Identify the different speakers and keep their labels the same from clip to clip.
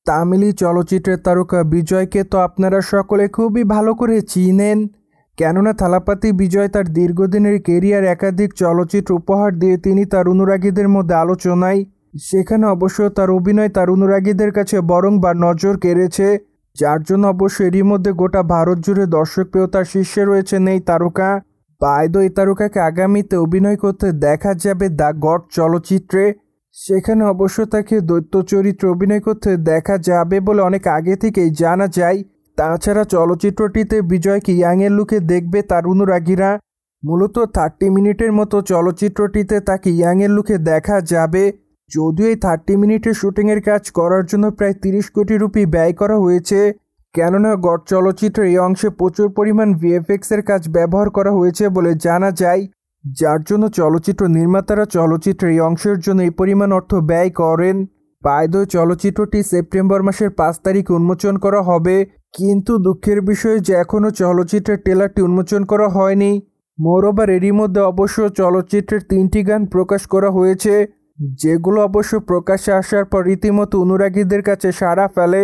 Speaker 1: তামিলি চলচ্চিত্রের তারকা বিজয়কে তো আপনারা সকলে খুবই ভালো করে চিনেন, কেননা থালাপাতি বিজয় তার দীর্ঘদিনের কেরিয়ার একাধিক চলচ্চিত্র উপহার দিয়ে তিনি তার অনুরাগীদের মধ্যে আলোচনায়। সেখানে অবশ্য তার অভিনয় তার অনুরাগীদের কাছে বরংবার নজর কেড়েছে, যার জন্য অবশ্য এরই মধ্যে গোটা ভারত জুড়ে দর্শকপ্রিয়তার শীর্ষে রয়েছেন এই তারকা। বায়দ এই তারকাকে আগামীতে অভিনয় করতে দেখা যাবে দ্য গড চলচ্চিত্রে। সেখানে অবশ্য তাকে দৈত্য চরিত্রে অভিনয় করতে দেখা যাবে বলে অনেক আগে থেকেই জানা যায়। তাছাড়া চলচ্চিত্রটিতে বিজয়কে ইয়াংয়ের লুকে দেখবে তার অনুরাগীরা। মূলত 30 মিনিটের মতো চলচ্চিত্রটিতে তাকে ইয়াংয়ের লুকে দেখা যাবে। যদিও এই 30 মিনিটের শুটিংয়ের কাজ করার জন্য প্রায় 30 কোটি রুপি ব্যয় করা হয়েছে, কেননা গড চলচ্চিত্রের এই অংশে প্রচুর পরিমাণ ভিএফএক্সের কাজ ব্যবহার করা হয়েছে বলে জানা যায়, যার জন্য চলচ্চিত্র নির্মাতারা চলচ্চিত্রের এই অংশের জন্য এই পরিমাণ অর্থ ব্যয় করেন। বায়দ চলচ্চিত্রটি সেপ্টেম্বর মাসের 5 তারিখ উন্মোচন করা হবে, কিন্তু দুঃখের বিষয় যে এখনও চলচ্চিত্রের ট্রেলারটি উন্মোচন করা হয়নি। মোরওভার এরই মধ্যে অবশ্য চলচ্চিত্রের 3টি গান প্রকাশ করা হয়েছে, যেগুলো অবশ্য প্রকাশ্যে আসার পর রীতিমতো অনুরাগীদের কাছে সাড়া ফেলে,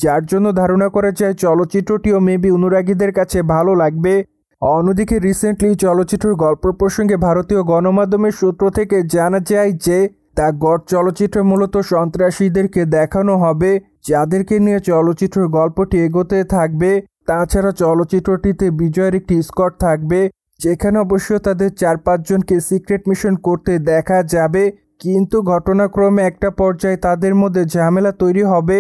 Speaker 1: যার জন্য ধারণা করা যায় চলচ্চিত্রটিও মেবি অনুরাগীদের কাছে ভালো লাগবে। অন্যদিকে রিসেন্টলি চলচ্চিত্রের গল্প প্রসঙ্গে ভারতীয় গণমাধ্যমের সূত্র থেকে জানা যায় যে দ্য গড চলচ্চিত্রে মূলত সন্ত্রাসীদেরকে দেখানো হবে, যাদেরকে নিয়ে চলচ্চিত্রের গল্পটি এগোতে থাকবে। তাছাড়া চলচ্চিত্রটিতে বিজয়ের একটি স্কোয়াড থাকবে, যেখানে অবশ্য তাদের 4-5 জনকে সিক্রেট মিশন করতে দেখা যাবে, কিন্তু ঘটনাক্রমে একটা পর্যায়ে তাদের মধ্যে ঝামেলা তৈরি হবে,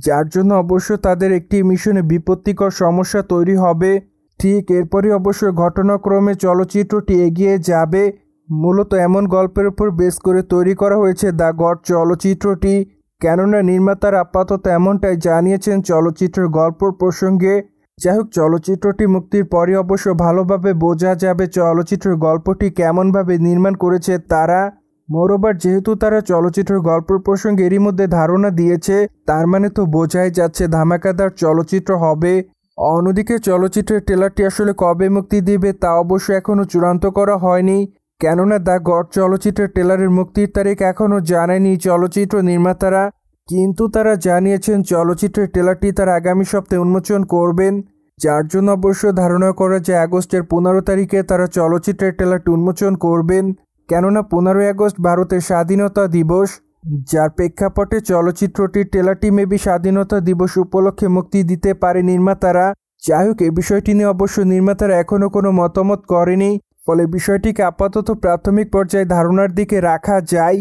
Speaker 1: যার জন্য অবশ্য তাদের একটি মিশনে বিপত্তিকর সমস্যা তৈরি হবে। ঠিক এরপরই অবশ্য ঘটনাক্রমে চলচ্চিত্রটি এগিয়ে যাবে। মূলত এমন গল্পের উপর বেস করে তৈরি করা হয়েছে দ্য গড চলচ্চিত্রটি, কেননা নির্মাতারা আপাতত এমনটাই জানিয়েছেন চলচ্চিত্রের গল্প প্রসঙ্গে। যাই হোক, চলচ্চিত্রটি মুক্তির পরে অবশ্য ভালোভাবে বোঝা যাবে চলচ্চিত্রের গল্পটি কেমনভাবে নির্মাণ করেছে তারা। মোরওভার যেহেতু তারা চলচ্চিত্রের গল্প প্রসঙ্গে এরই মধ্যে ধারণা দিয়েছে, তার মানে তো বোঝাই যাচ্ছে ধামাকাদার চলচ্চিত্র হবে। অন্যদিকে চলচ্চিত্রের ট্রেলারটি আসলে কবে মুক্তি দিবে তা অবশ্য এখনও চূড়ান্ত করা হয়নি, কেননা দ্য গড চলচ্চিত্রের ট্রেলারের মুক্তির তারিখ এখনও জানায়নি চলচ্চিত্র নির্মাতারা, কিন্তু তারা জানিয়েছেন চলচ্চিত্রের ট্রেলারটি তারা আগামী সপ্তাহে উন্মোচন করবেন, যার জন্য অবশ্য ধারণা করা যায় আগস্টের 15 তারিখে তারা চলচ্চিত্রের ট্রেলারটি উন্মোচন করবেন, কেননা 15 আগস্ট ভারতের স্বাধীনতা দিবস, যার প্রেক্ষাপটে চলচ্চিত্রটির ট্রেলারটি মেবি স্বাধীনতা দিবস উপলক্ষে মুক্তি দিতে পারে নির্মাতারা। যাই হোক, এই বিষয়টি নিয়ে অবশ্য নির্মাতারা এখনও কোনো মতামত করেনি, ফলে বিষয়টিকে আপাতত প্রাথমিক পর্যায়ে ধারণার দিকে রাখা যায়।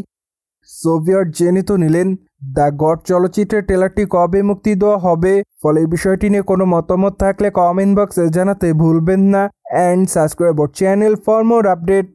Speaker 1: সোভিয়েত জেনে তো নিলেন দ্য গড চলচ্চিত্রের ট্রেলারটি কবে মুক্তি দেওয়া হবে, ফলে এই বিষয়টি নিয়ে কোনো মতামত থাকলে কমেন্ট বক্সে জানাতে ভুলবেন না। And subscribe our channel for more update.